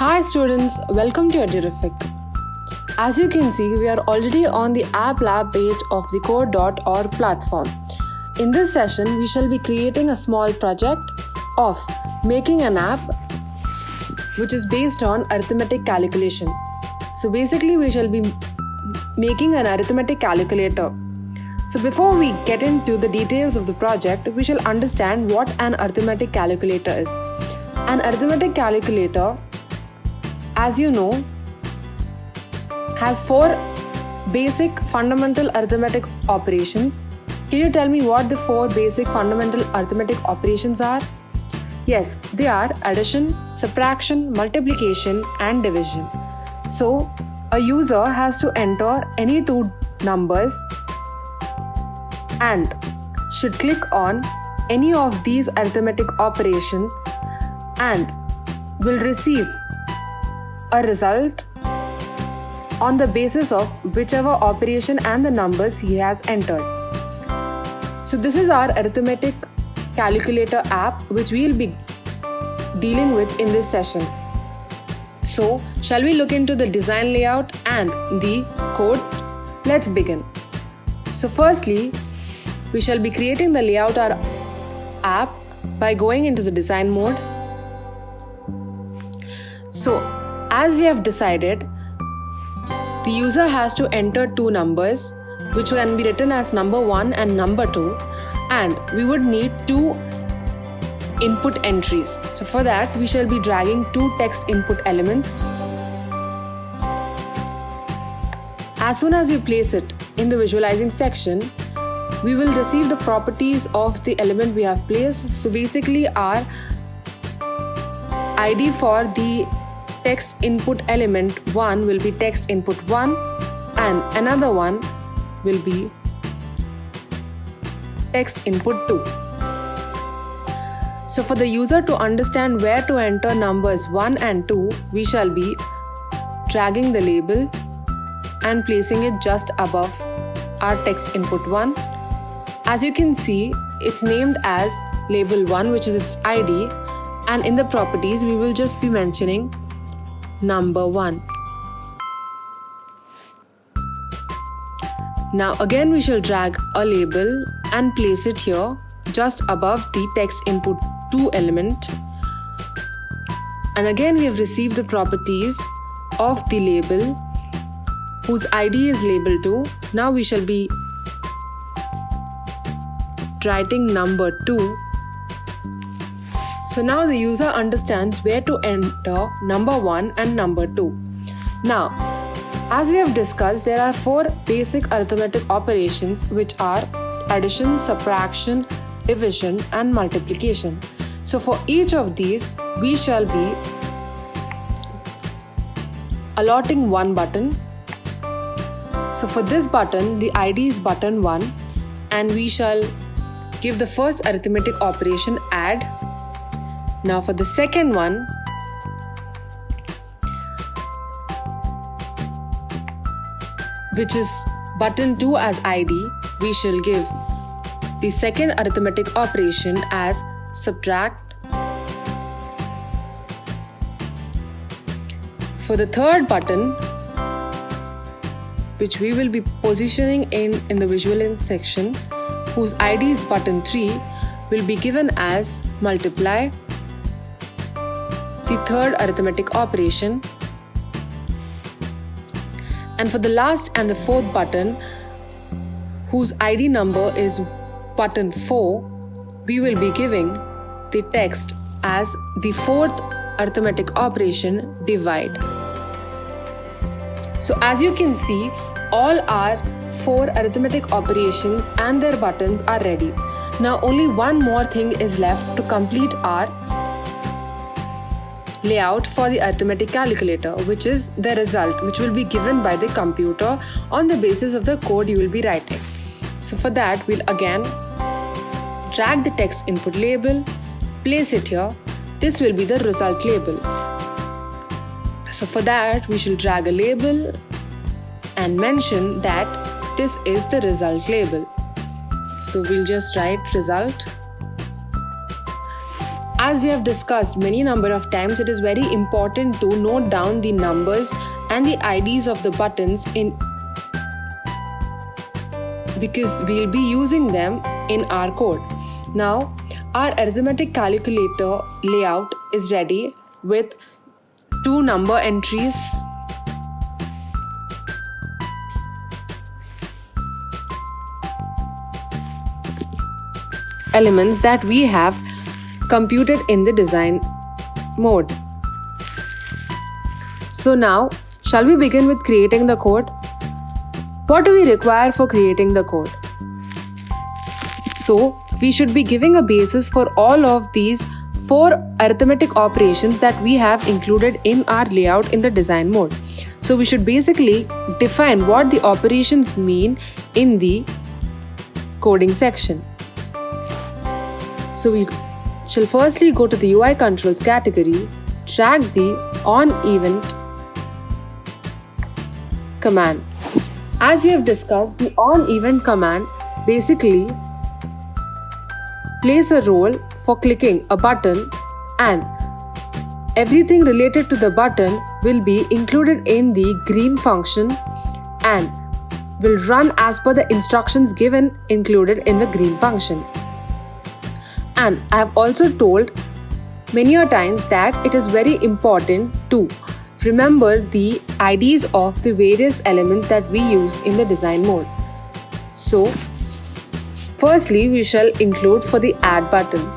Hi students, welcome to Edurific. As you can see, we are already on the App Lab page of the Code.org platform. In this session, we shall be creating a small project of making an app which is based on arithmetic calculation. So basically, we shall be making an arithmetic calculator. So before we get into the details of the project, we shall understand what an arithmetic calculator is. An arithmetic calculator, as you know, has 4 basic fundamental arithmetic operations. Can you tell me what the 4 basic fundamental arithmetic operations are? Yes, they are addition, subtraction, multiplication, and division. So, a user has to enter any 2 numbers and should click on any of these arithmetic operations and will receive a result on the basis of whichever operation and the numbers he has entered. So this is our arithmetic calculator app which we will be dealing with in this session. So shall we look into the design layout and the code? Let's begin. So firstly, we shall be creating the layout our app by going into the design mode. So as we have decided, the user has to enter 2 numbers which can be written as number 1 and number 2, and we would need 2 input entries. So for that, we shall be dragging 2 text input elements. As soon as we place it in the visualizing section, we will receive the properties of the element we have placed. So basically our ID for the text input element 1 will be text input 1 and another one will be text input 2. So for the user to understand where to enter numbers 1 and 2, we shall be dragging the label and placing it just above our text input 1. As you can see, it's named as label 1, which is its ID, and in the properties we will just be mentioning number 1. Now again we shall drag a label and place it here just above the text input 2 element, and again we have received the properties of the label whose ID is label 2. Now we shall be writing number 2. So now the user understands where to enter number 1 and number 2. Now, as we have discussed, there are 4 basic arithmetic operations which are addition, subtraction, division, and multiplication. So for each of these, we shall be allotting 1 button. So for this button, the ID is button 1, and we shall give the first arithmetic operation add. Now for the second one, which is button 2 as ID, we shall give the second arithmetic operation as subtract. For the third button, which we will be positioning in the visual section, whose ID is button 3, will be given as multiply, the third arithmetic operation. And for the last and the fourth button, whose ID number is button 4, we will be giving the text as the fourth arithmetic operation, divide. So as you can see, all our 4 arithmetic operations and their buttons are ready. Now only one more thing is left to complete our layout for the arithmetic calculator, which is the result which will be given by the computer on the basis of the code you will be writing. So for that, we'll again drag the text input label, place it here. This will be the result label. So for that, we shall drag a label and mention that this is the result label. So we'll just write result. As we have discussed many number of times, it is very important to note down the numbers and the IDs of the buttons because we'll be using them in our code. Now, our arithmetic calculator layout is ready with 2 number entries, elements that we have computed in the design mode. So now, shall we begin with creating the code? What do we require for creating the code? So, we should be giving a basis for all of these 4 arithmetic operations that we have included in our layout in the design mode. So, we should basically define what the operations mean in the coding section. So, we shall firstly go to the UI controls category, drag the onEvent command. As we have discussed, the onEvent command basically plays a role for clicking a button, and everything related to the button will be included in the green function and will run as per the instructions given included in the green function. And I have also told many a times that it is very important to remember the IDs of the various elements that we use in the design mode. So, firstly, we shall include for the add button.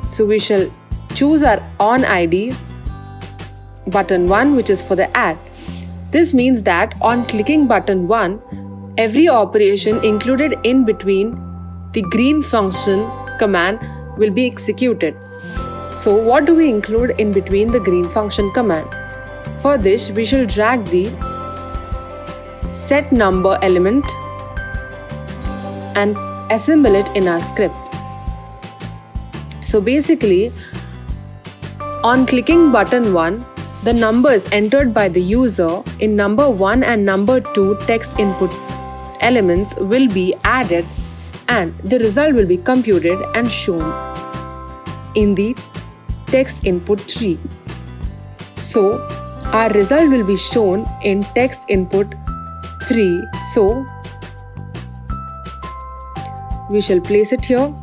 So, we shall choose our on ID button 1, which is for the add. This means that on clicking button 1, every operation included in between the green function command will be executed. So, what do we include in between the green function command? For this, we shall drag the set number element and assemble it in our script. So basically, on clicking button 1, the numbers entered by the user in number 1 and number 2 text input elements will be added, and the result will be computed and shown in the text input tree. So our result will be shown in text input 3. So we shall place it here,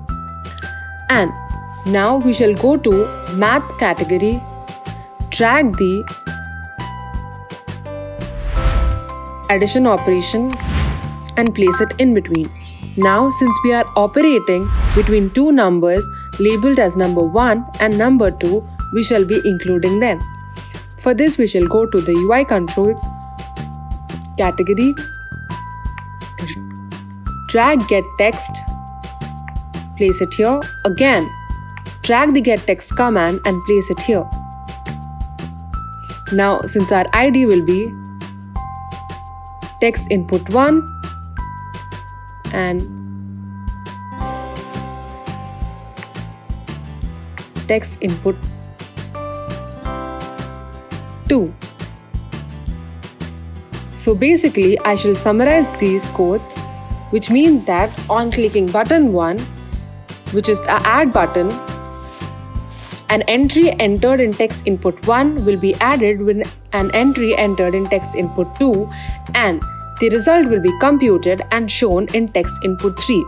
and now we shall go to math category, drag the addition operation and place it in between. Now, since we are operating between 2 numbers labeled as number 1 and number 2, we shall be including them. For this, we shall go to the UI controls category, drag get text, place it here. Again, drag the get text command and place it here. Now, since our ID will be text input 1 and text input 2. So basically, I shall summarize these codes, which means that on clicking button 1, which is the add button, an entry entered in text input 1 will be added with an entry entered in text input 2, and the result will be computed and shown in text input 3.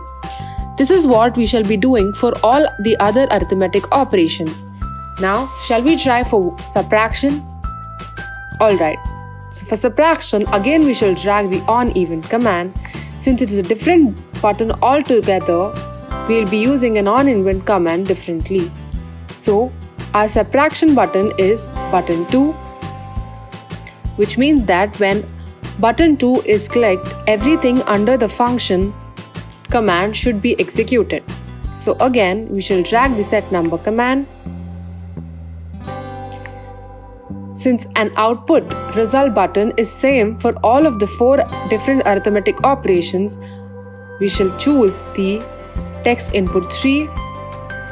This is what we shall be doing for all the other arithmetic operations. Now, shall we try for subtraction? Alright, so for subtraction, again we shall drag the onEvent command. Since it is a different button altogether, we will be using an onEvent command differently. So, our subtraction button is button 2, which means that when button 2 is clicked, everything under the function command should be executed. So again, we shall drag the set number command. Since an output result button is same for all of the 4 different arithmetic operations, we shall choose the text input 3,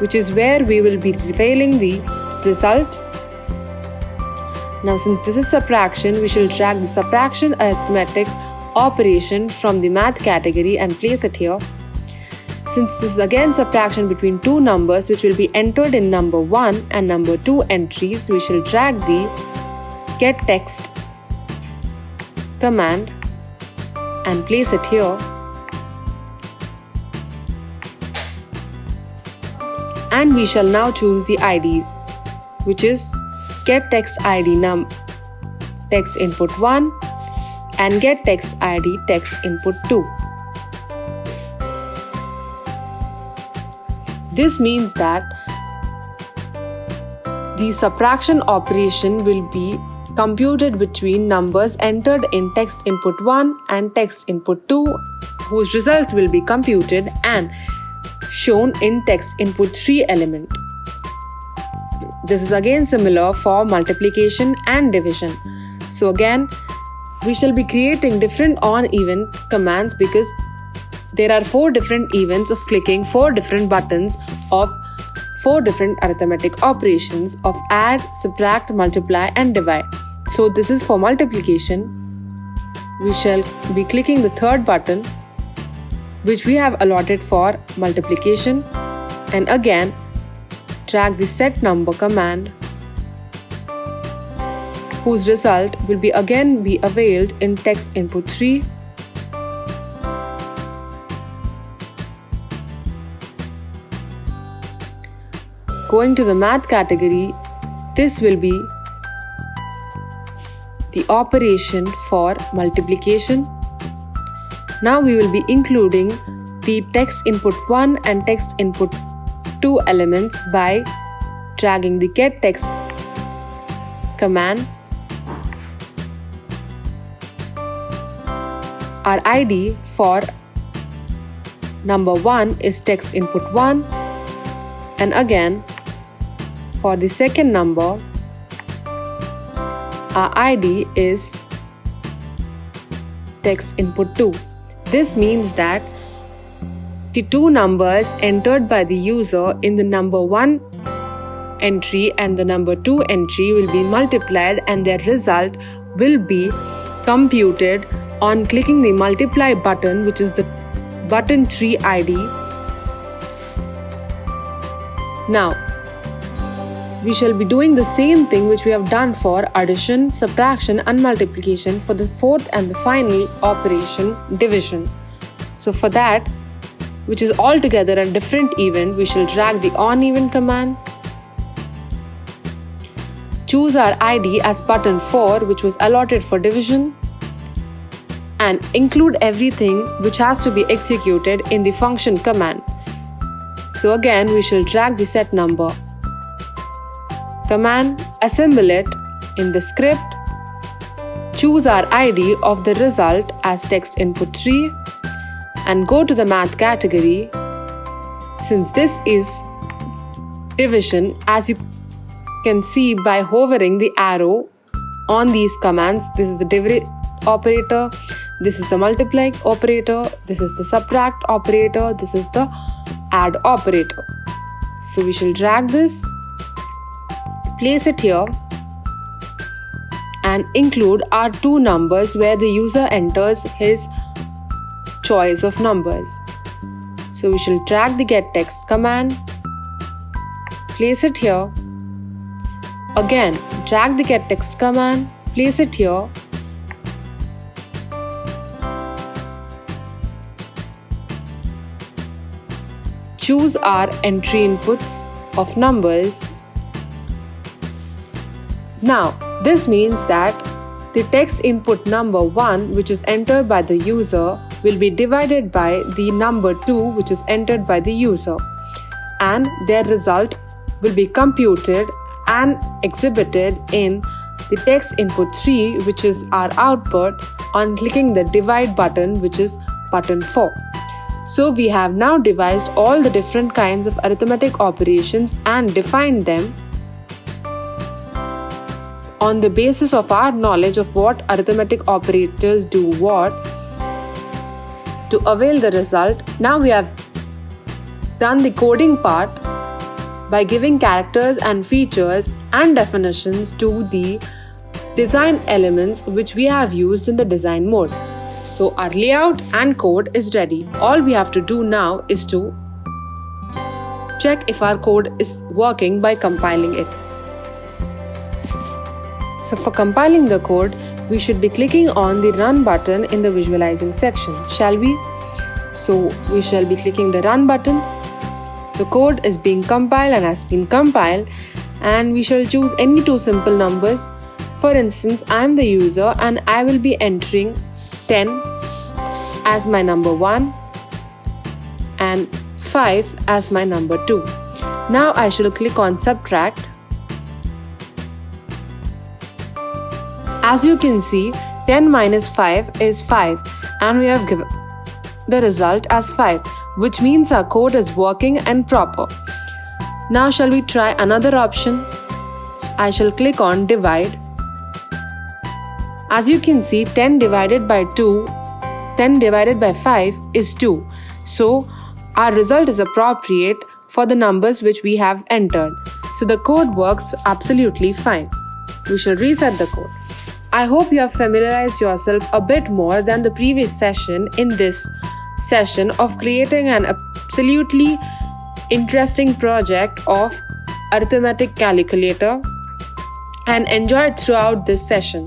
which is where we will be revealing the result. Now, since this is subtraction, we shall drag the subtraction arithmetic operation from the math category and place it here. Since this is again subtraction between two numbers which will be entered in number 1 and number 2 entries, we shall drag the getText command and place it here. And we shall now choose the IDs, which is getText ID text input 1 and getText ID text input 2. This means that the subtraction operation will be computed between numbers entered in text input 1 and text input 2, whose result will be computed and shown in text input 3 element. This is again similar for multiplication and division. So again, we shall be creating different on-event commands because there are 4 different events of clicking 4 different buttons of 4 different arithmetic operations of add, subtract, multiply and divide. So this is for multiplication. We shall be clicking the third button which we have allotted for multiplication, and again drag the set number command, whose result will be again be availed in text input 3. Going to the math category, this will be the operation for multiplication. Now we will be including the text input 1 and text input 2 elements by dragging the getText command. Our ID for number 1 is text input 1, and again for the second number our ID is text input 2. This means that the two numbers entered by the user in the number 1 entry and the number 2 entry will be multiplied, and their result will be computed on clicking the multiply button, which is the button 3 ID. Now, we shall be doing the same thing which we have done for addition, subtraction and multiplication for the fourth and the final operation, division. So for that, which is altogether a different event, we shall drag the on-event command, choose our ID as button 4 which was allotted for division, and include everything which has to be executed in the function command. So again, we shall drag the set number command, assemble it in the script, choose our ID of the result as text input 3 and go to the math category. Since this is division, as you can see by hovering the arrow on these commands, this is the divide operator, this is the multiply operator, this is the subtract operator, this is the add operator. So we shall drag this, place it here and include our two numbers where the user enters his choice of numbers. So we shall drag the getText command, place it here, again drag the getText command, place it here, choose our entry inputs of numbers. Now, this means that the text input number 1 which is entered by the user will be divided by the number 2 which is entered by the user, and their result will be computed and exhibited in the text input 3 which is our output on clicking the divide button, which is button 4. So we have now devised all the different kinds of arithmetic operations and defined them on the basis of our knowledge of what arithmetic operators do what to avail the result. Now we have done the coding part by giving characters and features and definitions to the design elements which we have used in the design mode. So our layout and code is ready. All we have to do now is to check if our code is working by compiling it. So for compiling the code, we should be clicking on the Run button in the visualizing section, shall we? So we shall be clicking the Run button. The code is being compiled and has been compiled, and we shall choose any two simple numbers. For instance, I am the user and I will be entering 10 as my number 1 and 5 as my number 2. Now I shall click on Subtract. As you can see, 10 minus 5 is 5 and we have given the result as 5, which means our code is working and proper. Now shall we try another option? I shall click on Divide. As you can see, 10 divided by 5 is 2. So our result is appropriate for the numbers which we have entered. So the code works absolutely fine. We shall reset the code. I hope you have familiarized yourself a bit more than the previous session in this session of creating an absolutely interesting project of arithmetic calculator and enjoyed throughout this session.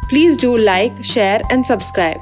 Please do like, share and subscribe.